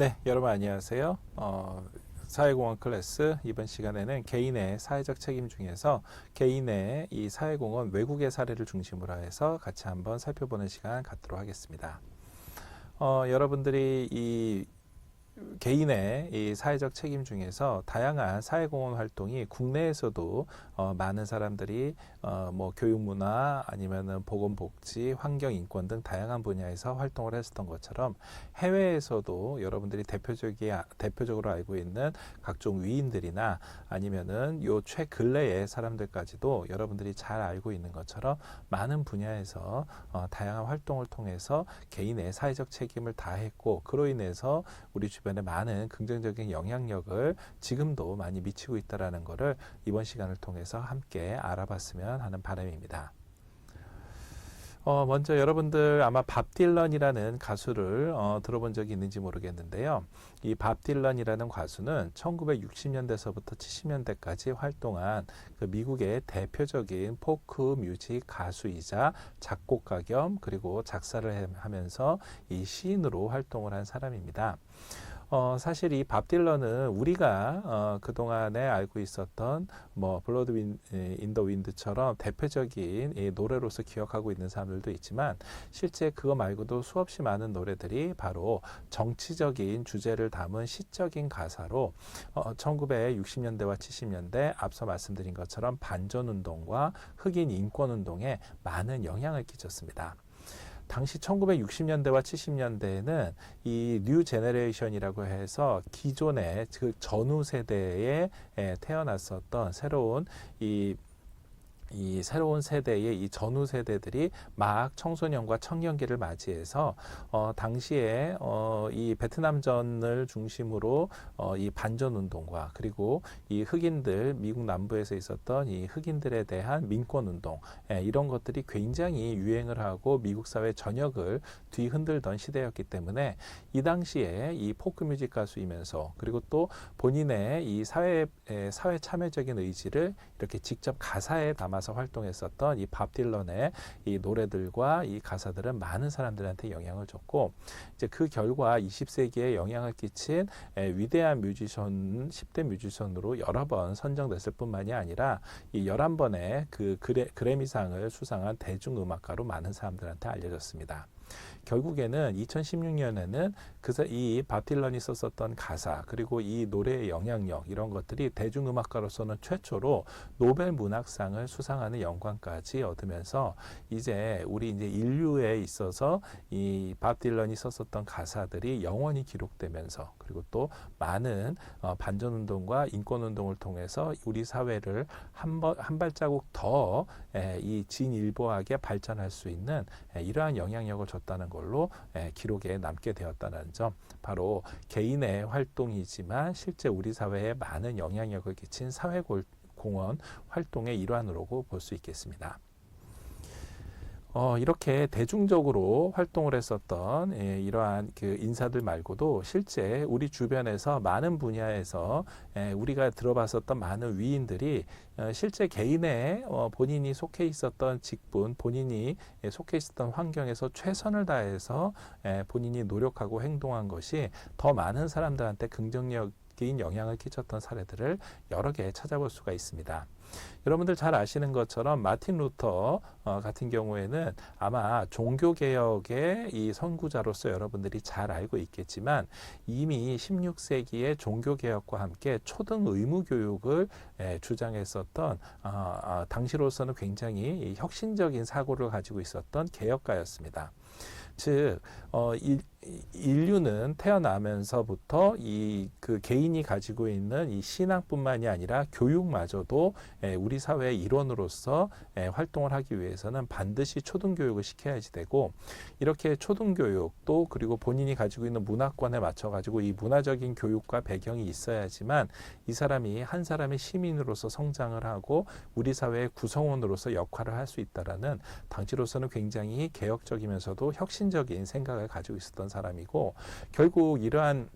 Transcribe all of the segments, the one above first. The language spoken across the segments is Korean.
네, 여러분 안녕하세요. 사회공헌 클래스 이번 시간에는 개인의 사회적 책임 중에서 개인의 이 사회공헌 외국의 사례를 중심으로 해서 같이 한번 살펴보는 시간 갖도록 하겠습니다. 여러분들이 이 개인의 이 사회적 책임 중에서 다양한 사회공헌 활동이 국내에서도 많은 사람들이 뭐 교육문화 아니면은 보건복지, 환경인권 등 다양한 분야에서 활동을 했었던 것처럼 해외에서도 여러분들이 대표적으로 알고 있는 각종 위인들이나 아니면은 요 최근래의 사람들까지도 여러분들이 잘 알고 있는 것처럼 많은 분야에서 다양한 활동을 통해서 개인의 사회적 책임을 다했고 그로 인해서 우리 주변에 많은 긍정적인 영향력을 지금도 많이 미치고 있다는 것을 이번 시간을 통해서 함께 알아봤으면 하는 바람입니다. 먼저 여러분들 아마 밥 딜런이라는 가수를 들어본 적이 있는지 모르겠는데요. 이 밥 딜런이라는 가수는 1960년대서부터 70년대까지 활동한 그 미국의 대표적인 포크 뮤직 가수이자 작곡가 겸 그리고 작사를 하면서 이 시인으로 활동을 한 사람입니다. 사실 이 밥 딜런은 우리가 그동안에 알고 있었던 뭐 블러드 인 더 윈드처럼 대표적인 이 노래로서 기억하고 있는 사람들도 있지만 실제 그거 말고도 수없이 많은 노래들이 바로 정치적인 주제를 담은 시적인 가사로 1960년대와 70년대 앞서 말씀드린 것처럼 반전운동과 흑인 인권운동에 많은 영향을 끼쳤습니다. 당시 1960년대와 70년대에는 이 뉴 제너레이션이라고 해서 기존의 그 전후 세대에 태어났었던 새로운 이 새로운 세대의 이 전후 세대들이 막 청소년과 청년기를 맞이해서 당시에 이 베트남전을 중심으로 이 반전 운동과 그리고 이 흑인들 미국 남부에서 있었던 이 흑인들에 대한 민권 운동 이런 것들이 굉장히 유행을 하고 미국 사회 전역을 뒤흔들던 시대였기 때문에 이 당시에 이 포크 뮤직 가수이면서 그리고 또 본인의 이 사회 참여적인 의지를 이렇게 직접 가사에 담아서 활동했었던 이 밥 딜런의 이 노래들과 이 가사들은 많은 사람들한테 영향을 줬고 이제 그 결과 20세기에 영향을 끼친 위대한 뮤지션 10대 뮤지션으로 여러 번 선정됐을 뿐만이 아니라 이 11번의 그 그래미상을 수상한 대중음악가로 많은 사람들한테 알려졌습니다. 결국에는 2016년에는 이 밥 딜런이 썼었던 가사 그리고 이 노래의 영향력 이런 것들이 대중음악가로서는 최초로 노벨 문학상을 수상하는 영광까지 얻으면서 이제 우리 이제 인류에 있어서 이 밥 딜런이 썼었던 가사들이 영원히 기록되면서 그리고 또 많은 반전운동과 인권운동을 통해서 우리 사회를 한 발자국 더 이 진일보하게 발전할 수 있는 이러한 영향력을 줬다는 걸로 기록에 남게 되었다는 점, 바로 개인의 활동이지만 실제 우리 사회에 많은 영향력을 끼친 사회공헌 활동의 일환으로 볼 수 있겠습니다. 이렇게 대중적으로 활동을 했었던 이러한 그 인사들 말고도 실제 우리 주변에서 많은 분야에서 우리가 들어봤었던 많은 위인들이 실제 개인의 본인이 속해 있었던 직분, 본인이 속해 있었던 환경에서 최선을 다해서 본인이 노력하고 행동한 것이 더 많은 사람들한테 긍정적인 영향을 끼쳤던 사례들을 여러 개 찾아볼 수가 있습니다. 여러분들 잘 아시는 것처럼 마틴 루터 같은 경우에는 아마 종교개혁의 이 선구자로서 여러분들이 잘 알고 있겠지만 이미 16세기의 종교개혁과 함께 초등 의무교육을 주장했었던 당시로서는 굉장히 혁신적인 사고를 가지고 있었던 개혁가였습니다. 즉 인류는 태어나면서부터 그 개인이 가지고 있는 이 신앙뿐만이 아니라 교육마저도 우리 사회의 일원으로서 활동을 하기 위해서는 반드시 초등교육을 시켜야지 되고 이렇게 초등교육 또 그리고 본인이 가지고 있는 문화권에 맞춰 가지고 이 문화적인 교육과 배경이 있어야지만 이 사람이 한 사람의 시민으로서 성장을 하고 우리 사회의 구성원으로서 역할을 할 수 있다라는 당시로서는 굉장히 개혁적이면서도 혁신적인 생각을 가지고 있었던 사람이고 결국 이러한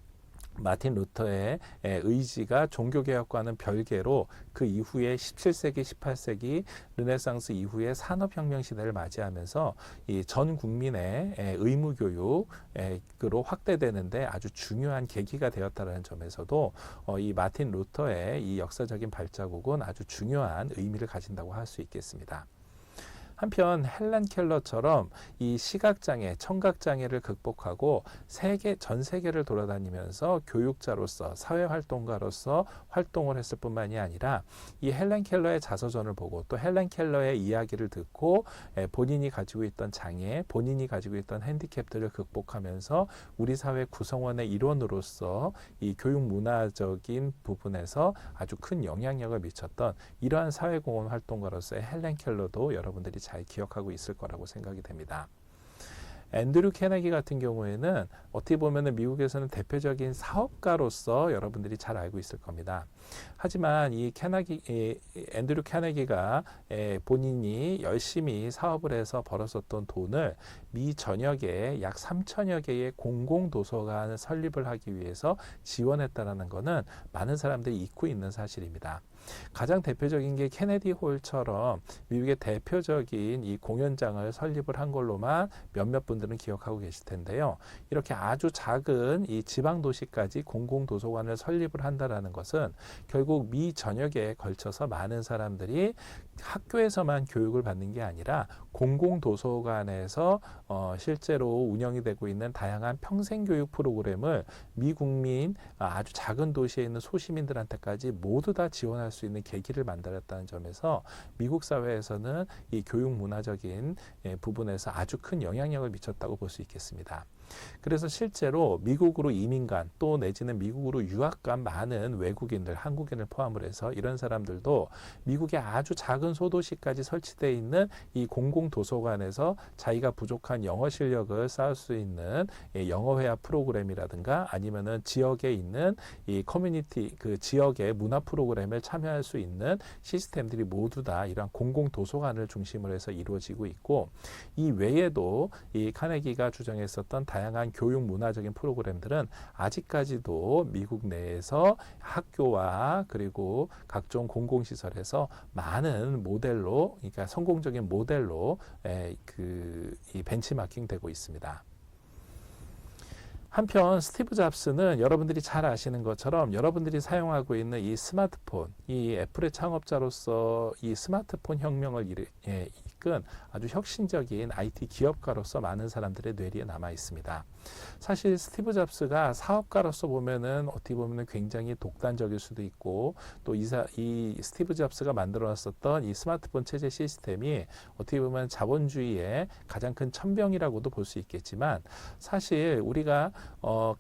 마틴 루터의 의지가 종교개혁과는 별개로 그 이후에 17세기, 18세기 르네상스 이후에 산업혁명 시대를 맞이하면서 이 전 국민의 의무교육으로 확대되는데 아주 중요한 계기가 되었다는 점에서도 이 마틴 루터의 이 역사적인 발자국은 아주 중요한 의미를 가진다고 할 수 있겠습니다. 한편 헬렌 켈러처럼 이 시각장애, 청각장애를 극복하고 전 세계를 돌아다니면서 교육자로서, 사회활동가로서 활동을 했을 뿐만이 아니라 이 헬렌 켈러의 자서전을 보고 또 헬렌 켈러의 이야기를 듣고 본인이 가지고 있던 장애, 본인이 가지고 있던 핸디캡들을 극복하면서 우리 사회 구성원의 일원으로서 이 교육 문화적인 부분에서 아주 큰 영향력을 미쳤던 이러한 사회공헌 활동가로서의 헬렌 켈러도 여러분들이 잘 기억하고 있을 거라고 생각이 됩니다. 앤드류 캐네기 같은 경우에는 어떻게 보면 미국에서는 대표적인 사업가로서 여러분들이 잘 알고 있을 겁니다. 하지만 이 앤드류 캐네기가 본인이 열심히 사업을 해서 벌었었던 돈을 미 전역에 약 3천여 개의 공공도서관을 설립을 하기 위해서 지원했다는 것은 많은 사람들이 잊고 있는 사실입니다. 가장 대표적인 게 케네디 홀처럼 미국의 대표적인 이 공연장을 설립을 한 걸로만 몇몇 분들은 기억하고 계실 텐데요. 이렇게 아주 작은 이 지방 도시까지 공공도서관을 설립을 한다는 것은 결국 미 전역에 걸쳐서 많은 사람들이 학교에서만 교육을 받는 게 아니라 공공도서관에서 실제로 운영이 되고 있는 다양한 평생교육 프로그램을 미국민 아주 작은 도시에 있는 소시민들한테까지 모두 다 지원할 수 있는 계기를 만들었다는 점에서 미국 사회에서는 이 교육 문화적인 부분에서 아주 큰 영향력을 미쳤다고 볼 수 있겠습니다. 그래서 실제로 미국으로 이민간 또 내지는 미국으로 유학간 많은 외국인들, 한국인을 포함을 해서 이런 사람들도 미국의 아주 작은 소도시까지 설치되어 있는 이 공공도서관에서 자기가 부족한 영어 실력을 쌓을 수 있는 영어회화 프로그램이라든가 아니면은 지역에 있는 이 커뮤니티 그 지역의 문화 프로그램에 참여할 수 있는 시스템들이 모두 다 이러한 공공도서관을 중심으로 해서 이루어지고 있고 이 외에도 이 카네기가 주장했었던 다양한 교육 문화적인 프로그램들은 아직까지도 미국 내에서 학교와 그리고 각종 공공시설에서 많은 모델로, 그러니까 성공적인 모델로 이 벤치마킹 되고 있습니다. 한편 스티브 잡스는 여러분들이 잘 아시는 것처럼 여러분들이 사용하고 있는 이 스마트폰, 이 애플의 창업자로서 이 스마트폰 혁명을 이끈 아주 혁신적인 IT 기업가로서 많은 사람들의 뇌리에 남아 있습니다. 사실 스티브 잡스가 사업가로서 보면은 어떻게 보면은 굉장히 독단적일 수도 있고 또 이 스티브 잡스가 만들어놨었던 이 스마트폰 체제 시스템이 어떻게 보면 자본주의의 가장 큰 천병이라고도 볼 수 있겠지만 사실 우리가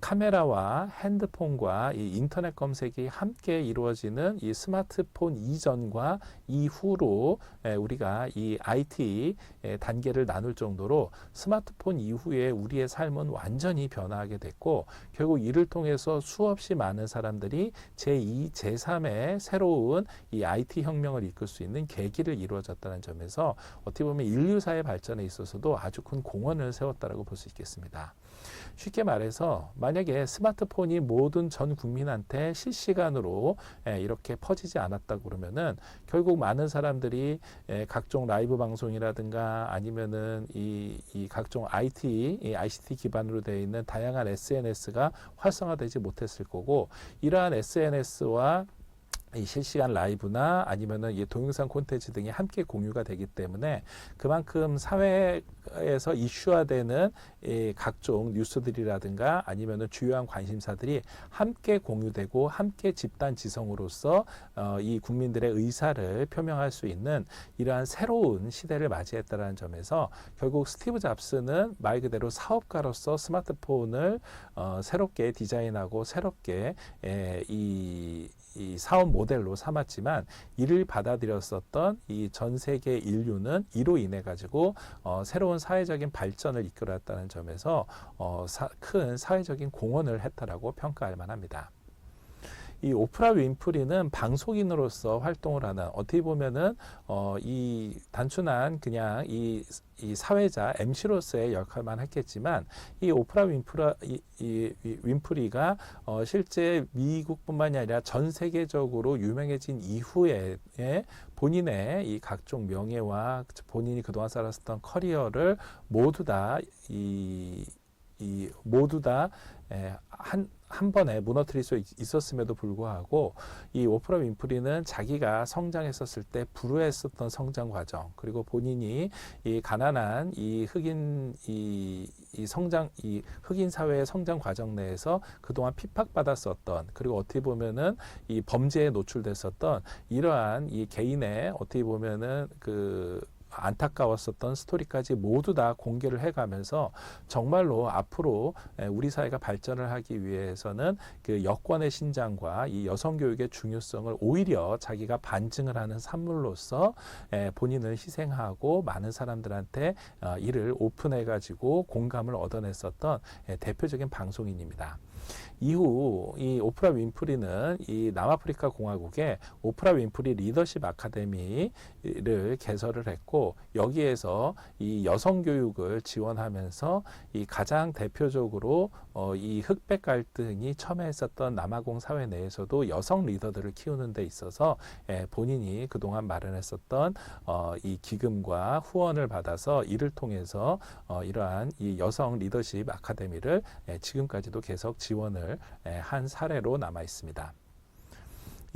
카메라와 핸드폰과 이 인터넷 검색이 함께 이루어지는 이 스마트폰 이전과 이후로 우리가 이 IT 단계를 나눌 정도로 스마트폰 이후에 우리의 삶은 완전히 변화하게 됐고 결국 이를 통해서 수없이 많은 사람들이 제2, 제3의 새로운 이 IT 혁명을 이끌 수 있는 계기를 이루어졌다는 점에서 어떻게 보면 인류사의 발전에 있어서도 아주 큰 공헌을 세웠다라고 볼 수 있겠습니다. 쉽게 말해서 만약에 스마트폰이 모든 전 국민한테 실시간으로 이렇게 퍼지지 않았다고 그러면은 결국 많은 사람들이 각종 라이브 방송이라든가 아니면은 이 각종 ICT 기반으로 되어 있는 다양한 SNS가 활성화되지 못했을 거고 이러한 SNS와 이 실시간 라이브나 아니면은 이 동영상 콘텐츠 등이 함께 공유가 되기 때문에 그만큼 사회에서 이슈화되는 이 각종 뉴스들이라든가 아니면은 주요한 관심사들이 함께 공유되고 함께 집단 지성으로서 이 국민들의 의사를 표명할 수 있는 이러한 새로운 시대를 맞이했다는 점에서 결국 스티브 잡스는 말 그대로 사업가로서 스마트폰을 새롭게 디자인하고 새롭게 이 사업 모델로 삼았지만 이를 받아들였었던 이 전 세계 인류는 이로 인해 가지고 새로운 사회적인 발전을 이끌어왔다는 점에서 큰 사회적인 공헌을 했다라고 평가할 만합니다. 이 오프라 윈프리는 방송인으로서 활동을 하는, 어떻게 보면은 이 단순한 그냥 이 사회자 MC로서의 역할만 했겠지만, 이 오프라 윈프리가 실제 미국뿐만이 아니라 전 세계적으로 유명해진 이후에 본인의 이 각종 명예와 본인이 그동안 살았었던 커리어를 모두 다 모두 다 한 번에 무너뜨릴 수 있었음에도 불구하고, 이 오프라 윈프리는 자기가 성장했었을 때 불우했었던 성장 과정, 그리고 본인이 이 가난한 이 흑인 흑인 사회의 성장 과정 내에서 그동안 핍박받았었던, 그리고 어떻게 보면은 이 범죄에 노출됐었던 이러한 이 개인의 어떻게 보면은 안타까웠었던 스토리까지 모두 다 공개를 해가면서, 정말로 앞으로 우리 사회가 발전을 하기 위해서는 그 여권의 신장과 이 여성 교육의 중요성을 오히려 자기가 반증을 하는 산물로서 본인을 희생하고 많은 사람들한테 이를 오픈해가지고 공감을 얻어냈었던 대표적인 방송인입니다. 이후 이 오프라 윈프리는 이 남아프리카 공화국의 오프라 윈프리 리더십 아카데미를 개설을 했고, 여기에서 이 여성 교육을 지원하면서 이 가장 대표적으로 이 흑백 갈등이 첨예했었던 남아공 사회 내에서도 여성 리더들을 키우는 데 있어서 본인이 그동안 마련했었던 이 기금과 후원을 받아서 이를 통해서 이러한 이 여성 리더십 아카데미를 지금까지도 계속 지원을 한 사례로 남아 있습니다.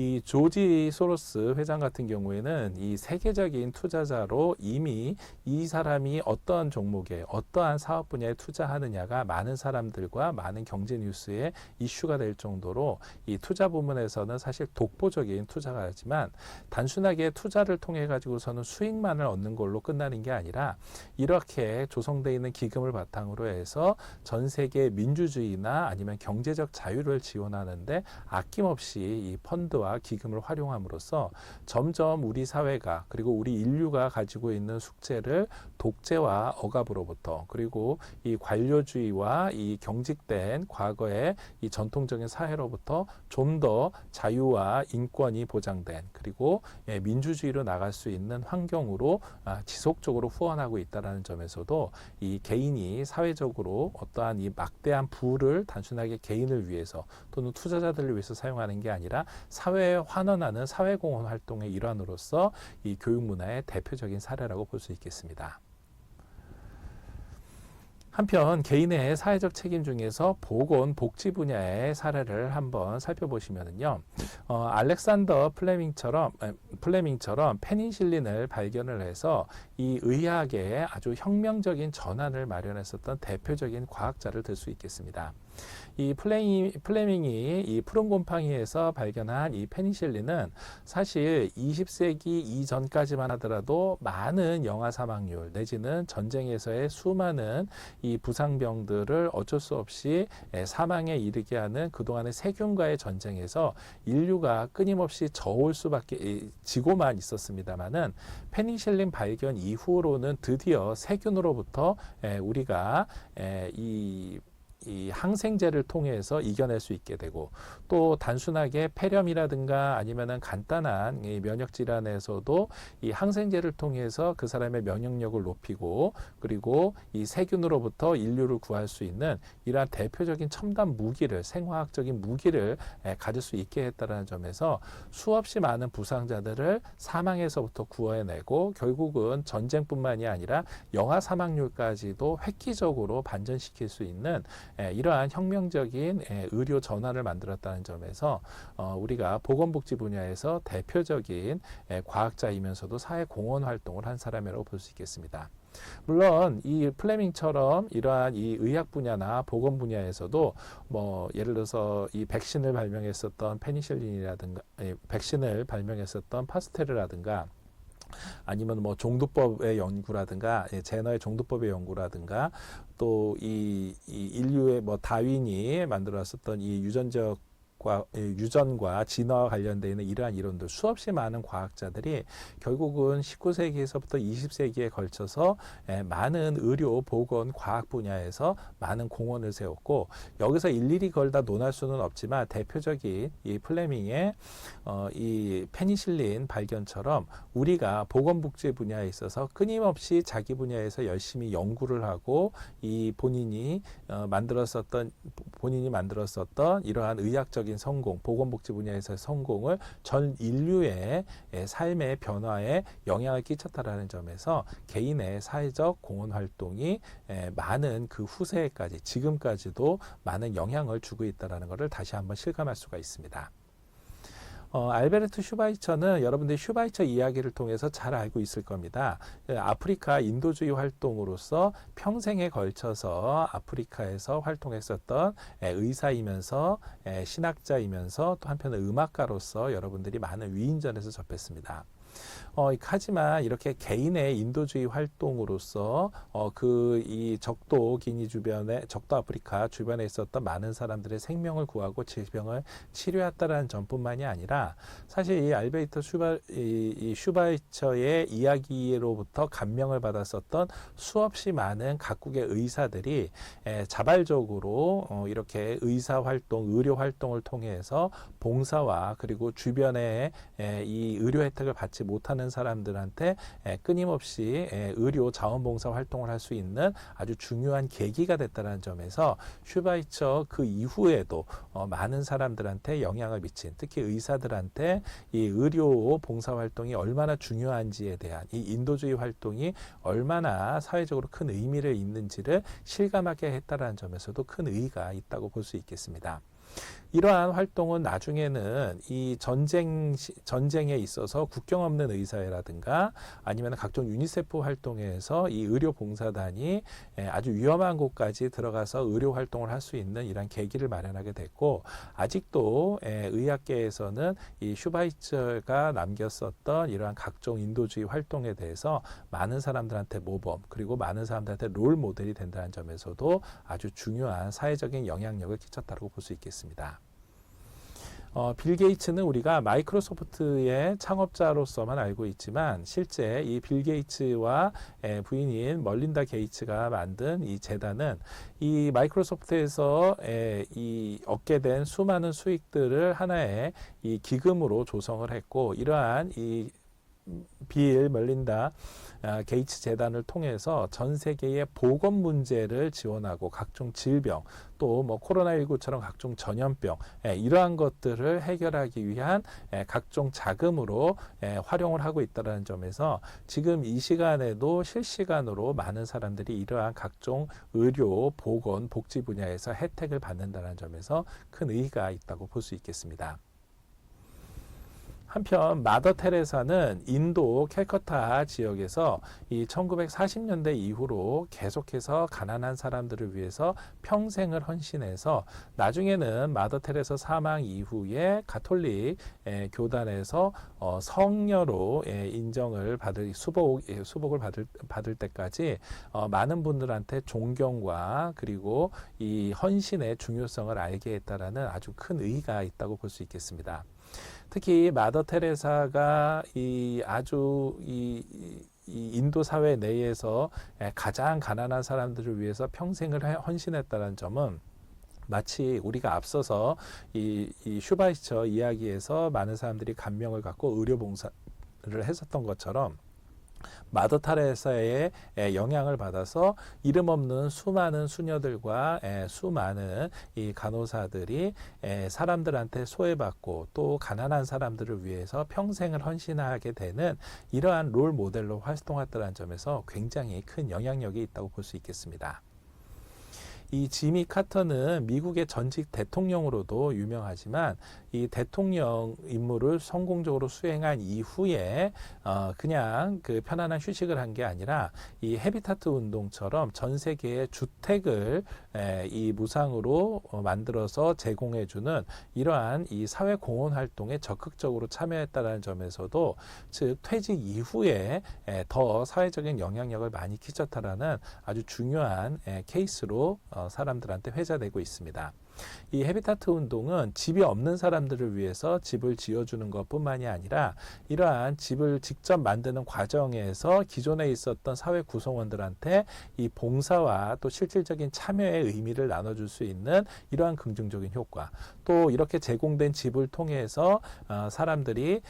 이 조지 소로스 회장 같은 경우에는 이 세계적인 투자자로 이미 이 사람이 어떠한 종목에 어떠한 사업 분야에 투자하느냐가 많은 사람들과 많은 경제 뉴스에 이슈가 될 정도로, 이 투자 부문에서는 사실 독보적인 투자가지만, 단순하게 투자를 통해 가지고서는 수익만을 얻는 걸로 끝나는 게 아니라, 이렇게 조성되어 있는 기금을 바탕으로 해서 전 세계 민주주의나 아니면 경제적 자유를 지원하는데 아낌없이 이 펀드와 기금을 활용함으로써 점점 우리 사회가, 그리고 우리 인류가 가지고 있는 숙제를 독재와 억압으로부터, 그리고 이 관료주의와 이 경직된 과거의 이 전통적인 사회로부터 좀 더 자유와 인권이 보장된, 그리고 민주주의로 나갈 수 있는 환경으로 지속적으로 후원하고 있다는 점에서도, 이 개인이 사회적으로 어떠한 이 막대한 부를 단순하게 개인을 위해서 또는 투자자들을 위해서 사용하는 게 아니라 사회에 환원하는 사회공헌 활동의 일환으로서 이 교육 문화의 대표적인 사례라고 볼 수 있겠습니다. 한편 개인의 사회적 책임 중에서 보건 복지 분야의 사례를 한번 살펴보시면요, 알렉산더 플레밍처럼 페니실린을 발견을 해서 이 의학에 아주 혁명적인 전환을 마련했었던 대표적인 과학자를 들 수 있겠습니다. 이 플레밍이 이 푸른 곰팡이에서 발견한 이 페니실린은 사실 20세기 이전까지만 하더라도 많은 영아 사망률 내지는 전쟁에서의 수많은 이 부상병들을 어쩔 수 없이 사망에 이르게 하는 그동안의 세균과의 전쟁에서 인류가 끊임없이 지고만 있었습니다만은, 페니실린 발견 이후로는 드디어 세균으로부터 우리가 이 항생제를 통해서 이겨낼 수 있게 되고, 또 단순하게 폐렴이라든가 아니면은 간단한 이 면역 질환에서도 이 항생제를 통해서 그 사람의 면역력을 높이고, 그리고 이 세균으로부터 인류를 구할 수 있는 이러한 대표적인 첨단 무기를, 생화학적인 무기를 가질 수 있게 했다는 점에서 수없이 많은 부상자들을 사망에서부터 구해내고, 결국은 전쟁뿐만이 아니라 영아 사망률까지도 획기적으로 반전시킬 수 있는 이러한 혁명적인 의료 전환을 만들었다는 점에서 우리가 보건복지 분야에서 대표적인 과학자이면서도 사회공헌 활동을 한 사람이라고 볼 수 있겠습니다. 물론 이 플레밍처럼 이러한 이 의학 분야나 보건 분야에서도 예를 들어서 이 백신을 발명했었던 페니실린이라든가, 백신을 발명했었던 파스테르라든가, 아니면 종두법의 연구라든가, 제너의 종두법의 연구라든가, 또 이 인류의 다윈이 만들었었던 이 유전적 유전과 진화와 관련되어 있는 이러한 이론들, 수없이 많은 과학자들이 결국은 19세기에서부터 20세기에 걸쳐서 많은 의료, 보건, 과학 분야에서 많은 공헌을 세웠고, 여기서 일일이 그걸 다 논할 수는 없지만 대표적인 이 플레밍의 이 페니실린 발견처럼 우리가 보건복지 분야에 있어서 끊임없이 자기 분야에서 열심히 연구를 하고 이 본인이 만들었었던 이러한 의학적인 성공, 보건복지 분야에서의 성공을 전 인류의 삶의 변화에 영향을 끼쳤다라는 점에서 개인의 사회적 공헌 활동이 많은 그 후세까지, 지금까지도 많은 영향을 주고 있다는 것을 다시 한번 실감할 수가 있습니다. 알베르트 슈바이처는 여러분들이 슈바이처 이야기를 통해서 잘 알고 있을 겁니다. 아프리카 인도주의 활동으로서 평생에 걸쳐서 아프리카에서 활동했었던 의사이면서 신학자이면서 또 한편은 음악가로서 여러분들이 많은 위인전에서 접했습니다. 하지만 이렇게 개인의 인도주의 활동으로서 이 적도 기니 주변에, 적도 아프리카 주변에 있었던 많은 사람들의 생명을 구하고 질병을 치료했다라는 점뿐만이 아니라, 사실 이 알베르트 슈바이처의 이야기로부터 감명을 받았었던 수없이 많은 각국의 의사들이 자발적으로 이렇게 의사 활동, 의료 활동을 통해서 봉사와 그리고 주변에 이 의료 혜택을 받지 못하는 사람들한테 끊임없이 의료 자원봉사 활동을 할 수 있는 아주 중요한 계기가 됐다는 점에서 슈바이처 그 이후에도 많은 사람들한테 영향을 미친, 특히 의사들한테 이 의료 봉사 활동이 얼마나 중요한지에 대한, 이 인도주의 활동이 얼마나 사회적으로 큰 의미를 있는지를 실감하게 했다는 점에서도 큰 의의가 있다고 볼 수 있겠습니다. 이러한 활동은 나중에는 이 전쟁에 있어서 국경 없는 의사회라든가 아니면 각종 유니세프 활동에서 이 의료 봉사단이 아주 위험한 곳까지 들어가서 의료 활동을 할 수 있는 이런 계기를 마련하게 됐고, 아직도 의학계에서는 이 슈바이처가 남겼었던 이러한 각종 인도주의 활동에 대해서 많은 사람들한테 모범, 그리고 많은 사람들한테 롤 모델이 된다는 점에서도 아주 중요한 사회적인 영향력을 끼쳤다고 볼 수 있겠습니다. 빌 게이츠는 우리가 마이크로소프트의 창업자로서만 알고 있지만, 실제 이 빌 게이츠와 부인인 멀린다 게이츠가 만든 이 재단은 이 마이크로소프트에서 이 얻게 된 수많은 수익들을 하나의 이 기금으로 조성을 했고, 이러한 이 빌 멀린다 게이츠 재단을 통해서 전 세계의 보건 문제를 지원하고 각종 질병, 또 뭐 코로나19처럼 각종 전염병, 이러한 것들을 해결하기 위한 각종 자금으로 활용을 하고 있다는 점에서 지금 이 시간에도 실시간으로 많은 사람들이 이러한 각종 의료, 보건, 복지 분야에서 혜택을 받는다는 점에서 큰 의의가 있다고 볼 수 있겠습니다. 한편 마더 테레사는 인도 캘커타 지역에서 이 1940년대 이후로 계속해서 가난한 사람들을 위해서 평생을 헌신해서 나중에는 마더 테레사 사망 이후에 가톨릭 교단에서 성녀로 인정을 받을 수복을 받을 때까지 많은 분들한테 존경과 그리고 이 헌신의 중요성을 알게 했다라는 아주 큰 의의가 있다고 볼 수 있겠습니다. 특히 마더 테레사가 이 인도 사회 내에서 가장 가난한 사람들을 위해서 평생을 헌신했다는 점은 마치 우리가 앞서서 이 슈바이처 이야기에서 많은 사람들이 감명을 갖고 의료 봉사를 했었던 것처럼 마더 테레사의 영향을 받아서 이름 없는 수많은 수녀들과 수많은 이 간호사들이 사람들한테 소외받고 또 가난한 사람들을 위해서 평생을 헌신하게 되는 이러한 롤 모델로 활동했다는 점에서 굉장히 큰 영향력이 있다고 볼 수 있겠습니다. 이 지미 카터는 미국의 전직 대통령으로도 유명하지만 이 대통령 임무를 성공적으로 수행한 이후에 그냥 그 편안한 휴식을 한 게 아니라 이 헤비타트 운동처럼 전 세계의 주택을 이 무상으로 만들어서 제공해주는 이러한 이 사회 공헌 활동에 적극적으로 참여했다는 점에서도, 즉 퇴직 이후에 더 사회적인 영향력을 많이 끼쳤다라는 아주 중요한 케이스로 사람들한테 회자되고 있습니다. 이 헤비타트 운동은 집이 없는 사람들을 위해서 집을 지어주는 것뿐만이 아니라 이러한 집을 직접 만드는 과정에서 기존에 있었던 사회 구성원들한테 이 봉사와 또 실질적인 참여의 의미를 나눠줄 수 있는 이러한 긍정적인 효과, 또 이렇게 제공된 집을 통해서 사람들이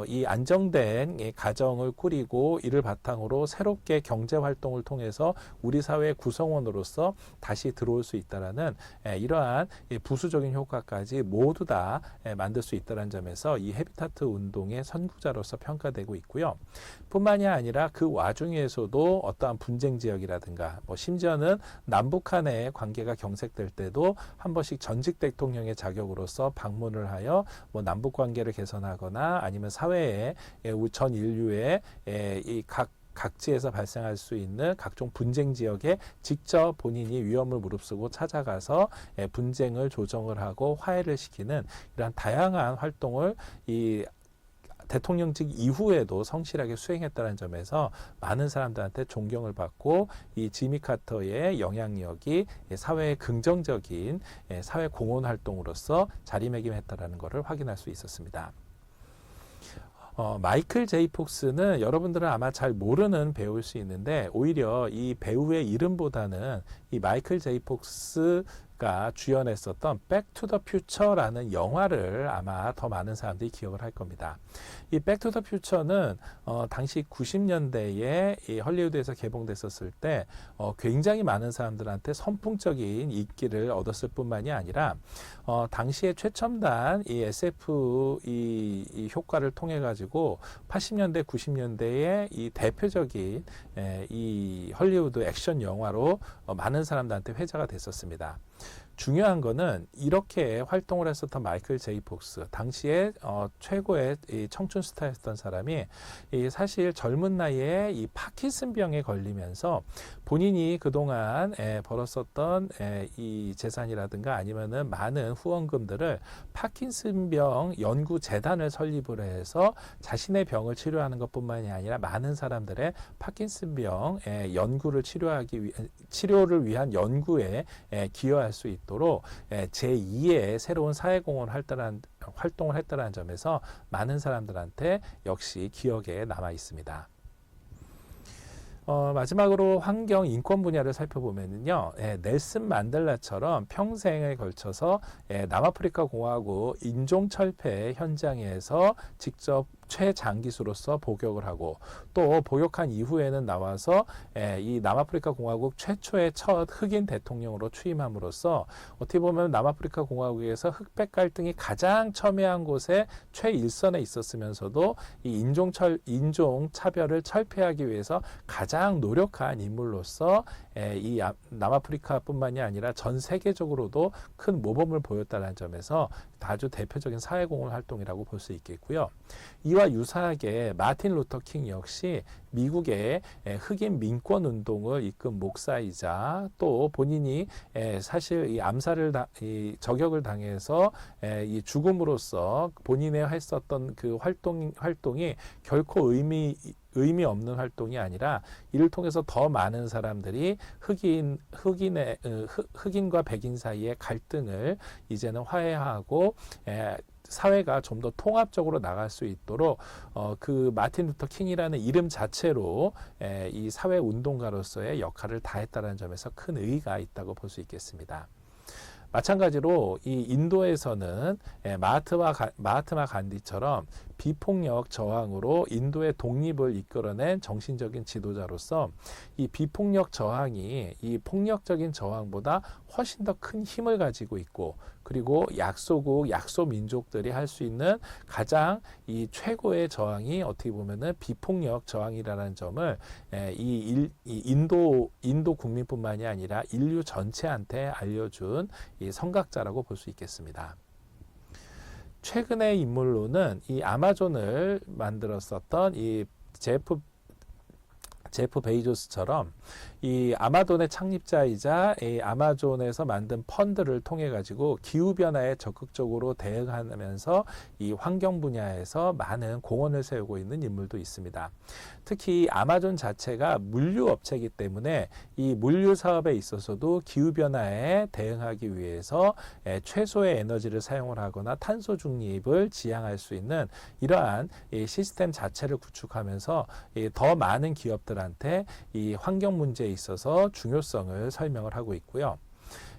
이 안정된 이 가정을 꾸리고 이를 바탕으로 새롭게 경제 활동을 통해서 우리 사회의 구성원으로서 다시 들어올 수 있다라는 이러한 부수적인 효과까지 모두 다 만들 수 있다는 점에서 이 헤비타트 운동의 선구자로서 평가되고 있고요. 뿐만이 아니라 그 와중에서도 어떠한 분쟁 지역이라든가 심지어는 남북 간의 관계가 경색될 때도 한 번씩 전직 대통령의 자격으로서 방문을 하여 남북 관계를 개선하거나 아니면 사회에 전 인류의 이 각지에서 발생할 수 있는 각종 분쟁 지역에 직접 본인이 위험을 무릅쓰고 찾아가서 분쟁을 조정을 하고 화해를 시키는 이러한 다양한 활동을 이 대통령직 이후에도 성실하게 수행했다는 점에서 많은 사람들한테 존경을 받고 이 지미 카터의 영향력이 사회의 긍정적인 사회 공헌 활동으로서 자리매김했다라는 것을 확인할 수 있었습니다. 마이클 제이 폭스는 여러분들은 아마 잘 모르는 배우일 수 있는데 오히려 이 배우의 이름보다는 이 마이클 제이 폭스가 주연했었던 백 투 더 퓨처라는 영화를 아마 더 많은 사람들이 기억을 할 겁니다. 이 백 투 더 퓨처는 당시 90년대에 이 헐리우드에서 개봉됐었을 때 굉장히 많은 사람들한테 선풍적인 인기를 얻었을 뿐만이 아니라 당시에 최첨단 이 SF 이 효과를 통해 가지고 80년대 90년대에 이 대표적인 이 헐리우드 액션 영화로 많은 사람들한테 회자가 됐었습니다. 중요한 거는 이렇게 활동을 했었던 마이클 제이 폭스, 당시에 최고의 이 청춘 스타였던 사람이 사실 젊은 나이에 이 파킨슨병에 걸리면서 본인이 그동안 벌었었던 이 재산이라든가 아니면은 많은 후원금들을 파킨슨병 연구재단을 설립을 해서 자신의 병을 치료하는 것뿐만이 아니라 많은 사람들의 파킨슨병 연구를 치료를 위한 연구에 기여할 수 있도록 제2의 새로운 사회공헌 활동을 했다는 점에서 많은 사람들한테 역시 기억에 남아 있습니다. 마지막으로 환경 인권 분야를 살펴보면요, 넬슨 만델라처럼 평생에 걸쳐서 남아프리카 공화국 인종철폐 현장에서 직접 최장기수로서 복역을 하고 또 복역한 이후에는 나와서 이 남아프리카 공화국 최초의 첫 흑인 대통령으로 취임함으로써 어떻게 보면 남아프리카 공화국에서 흑백 갈등이 가장 첨예한 곳에 최일선에 있었으면서도 이 인종 차별을 철폐하기 위해서 가장 노력한 인물로서 이 남아프리카뿐만이 아니라 전 세계적으로도 큰 모범을 보였다는 점에서 아주 대표적인 사회공헌 활동이라고 볼 수 있겠고요. 이와 유사하게 마틴 루터 킹 역시 미국의 흑인 민권 운동을 이끈 목사이자 또 본인이 사실 이 저격을 당해서 이 죽음으로써 본인의 했었던 그 활동이 결코 의미 없는 활동이 아니라 이를 통해서 더 많은 사람들이 흑인과 백인 사이의 갈등을 이제는 화해하고 사회가 좀 더 통합적으로 나갈 수 있도록 그 마틴 루터 킹이라는 이름 자체로 이 사회 운동가로서의 역할을 다했다는 점에서 큰 의의가 있다고 볼 수 있겠습니다. 마찬가지로 이 인도에서는 마하트마 간디처럼 비폭력 저항으로 인도의 독립을 이끌어낸 정신적인 지도자로서 이 비폭력 저항이 이 폭력적인 저항보다 훨씬 더 큰 힘을 가지고 있고, 그리고 약소민족들이 할 수 있는 가장 이 최고의 저항이 어떻게 보면은 비폭력 저항이라는 점을 이 인도 국민뿐만이 아니라 인류 전체한테 알려준 이 선각자라고 볼 수 있겠습니다. 최근의 인물로는 이 아마존을 만들었었던 이 제프 베이조스처럼 이 아마존의 창립자이자 이 아마존에서 만든 펀드를 통해 가지고 기후 변화에 적극적으로 대응하면서 이 환경 분야에서 많은 공헌을 세우고 있는 인물도 있습니다. 특히 아마존 자체가 물류 업체이기 때문에 이 물류 사업에 있어서도 기후 변화에 대응하기 위해서 최소의 에너지를 사용을 하거나 탄소 중립을 지향할 수 있는 이러한 이 시스템 자체를 구축하면서 더 많은 기업들한테 이 환경 문제에 있어서 중요성을 설명을 하고 있고요.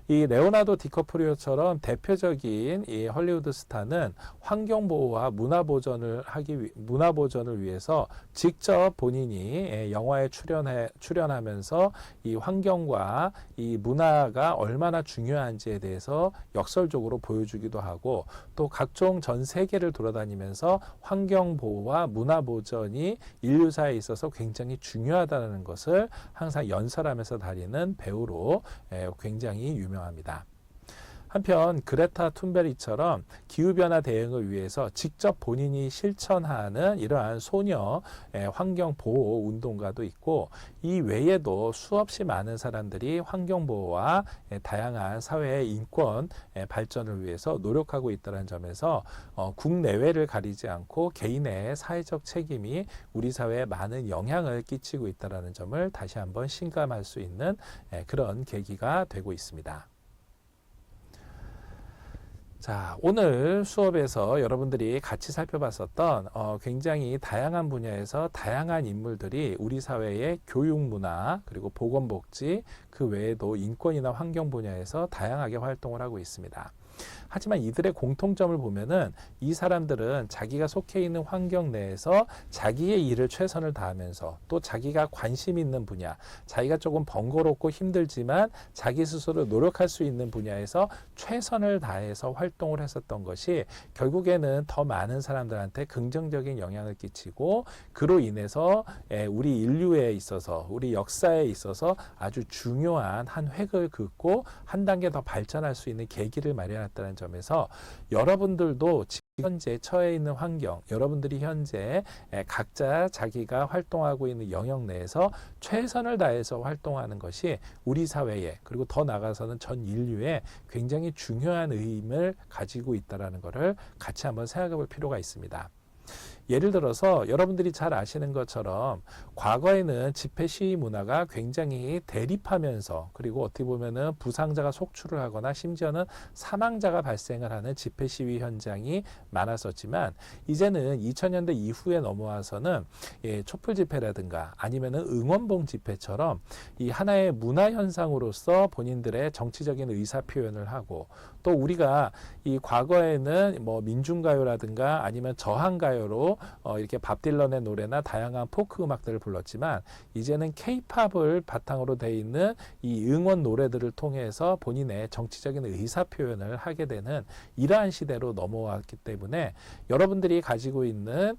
이 레오나르도 디카프리오처럼 대표적인 이 헐리우드 스타는 환경 보호와 문화 보전을 위해서 직접 본인이 영화에 출연하면서 이 환경과 이 문화가 얼마나 중요한지에 대해서 역설적으로 보여주기도 하고, 또 각종 전 세계를 돌아다니면서 환경 보호와 문화 보전이 인류사에 있어서 굉장히 중요하다는 것을 항상 연설하면서 다니는 배우로 굉장히 유명합니다. 한편 그레타 툰베리처럼 기후변화 대응을 위해서 직접 본인이 실천하는 이러한 소녀 환경보호 운동가도 있고, 이 외에도 수없이 많은 사람들이 환경보호와 다양한 사회의 인권 발전을 위해서 노력하고 있다는 점에서 국내외를 가리지 않고 개인의 사회적 책임이 우리 사회에 많은 영향을 끼치고 있다는 점을 다시 한번 실감할 수 있는 그런 계기가 되고 있습니다. 자, 오늘 수업에서 여러분들이 같이 살펴봤었던 굉장히 다양한 분야에서 다양한 인물들이 우리 사회의 교육 문화, 그리고 보건복지, 그 외에도 인권이나 환경 분야에서 다양하게 활동을 하고 있습니다. 하지만 이들의 공통점을 보면은 이 사람들은 자기가 속해 있는 환경 내에서 자기의 일을 최선을 다하면서, 또 자기가 관심 있는 분야, 자기가 조금 번거롭고 힘들지만 자기 스스로 노력할 수 있는 분야에서 최선을 다해서 활동을 했었던 것이 결국에는 더 많은 사람들한테 긍정적인 영향을 끼치고, 그로 인해서 우리 인류에 있어서, 우리 역사에 있어서 아주 중요한 한 획을 긋고 한 단계 더 발전할 수 있는 계기를 마련했다는 점에서 여러분들도 지금 현재 처해 있는 환경, 여러분들이 현재 각자 자기가 활동하고 있는 영역 내에서 최선을 다해서 활동하는 것이 우리 사회에, 그리고 더 나아가서는 전 인류에 굉장히 중요한 의미를 가지고 있다는 것을 같이 한번 생각해 볼 필요가 있습니다. 예를 들어서 여러분들이 잘 아시는 것처럼 과거에는 집회 시위 문화가 굉장히 대립하면서, 그리고 어떻게 보면은 부상자가 속출을 하거나 심지어는 사망자가 발생을 하는 집회 시위 현장이 많았었지만, 이제는 2000년대 이후에 넘어와서는 촛불 집회라든가 아니면은 응원봉 집회처럼 이 하나의 문화 현상으로서 본인들의 정치적인 의사 표현을 하고, 또 우리가 이 과거에는 뭐 민중가요라든가 아니면 저항가요로 이렇게 밥 딜런의 노래나 다양한 포크 음악들을 불렀지만, 이제는 케이팝을 바탕으로 돼 있는 이 응원 노래들을 통해서 본인의 정치적인 의사 표현을 하게 되는 이러한 시대로 넘어왔기 때문에, 여러분들이 가지고 있는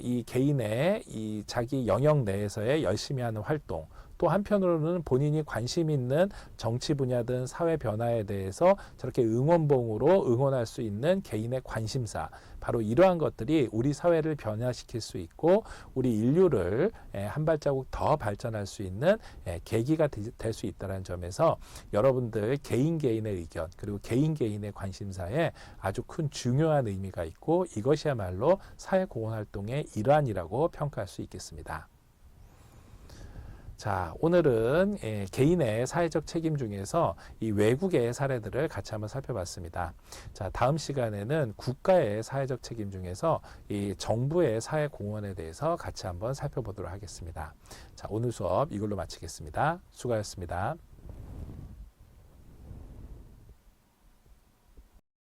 이 개인의 이 자기 영역 내에서의 열심히 하는 활동, 또 한편으로는 본인이 관심 있는 정치 분야든 사회 변화에 대해서 저렇게 응원봉으로 응원할 수 있는 개인의 관심사, 바로 이러한 것들이 우리 사회를 변화시킬 수 있고 우리 인류를 한 발자국 더 발전할 수 있는 계기가 될 수 있다는 점에서 여러분들 개인의 의견, 그리고 개인의 관심사에 아주 큰 중요한 의미가 있고, 이것이야말로 사회공헌활동의 일환이라고 평가할 수 있겠습니다. 자, 오늘은 개인의 사회적 책임 중에서 이 외국의 사례들을 같이 한번 살펴봤습니다. 자, 다음 시간에는 국가의 사회적 책임 중에서 이 정부의 사회 공헌에 대해서 같이 한번 살펴보도록 하겠습니다. 자, 오늘 수업 이걸로 마치겠습니다. 수고하셨습니다.